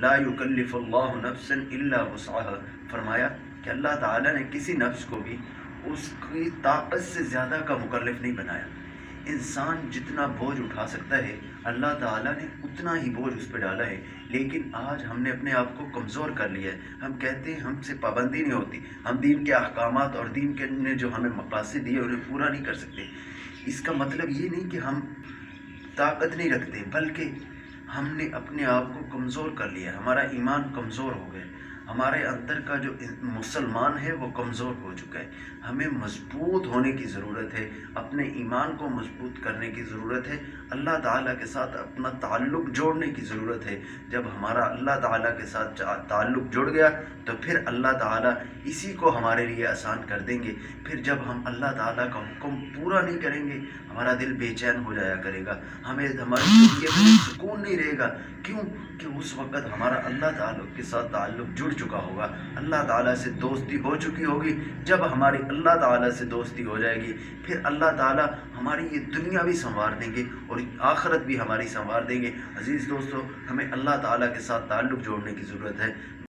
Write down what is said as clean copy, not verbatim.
لا یکلف اللہ نفسا الا وسعها، فرمایا کہ اللہ تعالیٰ نے کسی نفس کو بھی اس کی طاقت سے زیادہ کا مکلف نہیں بنایا۔ انسان جتنا بوجھ اٹھا سکتا ہے اللہ تعالیٰ نے اتنا ہی بوجھ اس پہ ڈالا ہے، لیکن آج ہم نے اپنے آپ کو کمزور کر لیا ہے۔ ہم کہتے ہیں ہم سے پابندی نہیں ہوتی، ہم دین کے احکامات اور دین کے نے جو ہمیں مقاصد دیے انہیں پورا نہیں کر سکتے۔ اس کا مطلب یہ نہیں کہ ہم طاقت نہیں رکھتے، بلکہ ہم نے اپنے آپ کو کمزور کر لیا، ہمارا ایمان کمزور ہو گیا، ہمارے اندر کا جو مسلمان ہے وہ کمزور ہو چکا ہے۔ ہمیں مضبوط ہونے کی ضرورت ہے، اپنے ایمان کو مضبوط کرنے کی ضرورت ہے، اللہ تعالیٰ کے ساتھ اپنا تعلق جوڑنے کی ضرورت ہے۔ جب ہمارا اللہ تعالیٰ کے ساتھ تعلق جڑ گیا تو پھر اللہ تعالیٰ اسی کو ہمارے لیے آسان کر دیں گے۔ پھر جب ہم اللہ تعالیٰ کا حکم پورا نہیں کریں گے ہمارا دل بے چین ہو جایا کرے گا، ہماری طبیعت میں سکون نہیں رہے گا۔ کیوں کہ اس وقت ہمارا اللہ تعالیٰ کے ساتھ تعلق جڑ چکا ہوگا، اللہ تعالیٰ سے دوستی ہو چکی ہوگی۔ جب ہماری اللہ تعالیٰ سے دوستی ہو جائے گی پھر اللہ تعالیٰ ہماری یہ دنیا بھی سنوار دیں گے اور آخرت بھی ہماری سنوار دیں گے۔ عزیز دوستو، ہمیں اللہ تعالیٰ کے ساتھ تعلق جوڑنے کی ضرورت ہے۔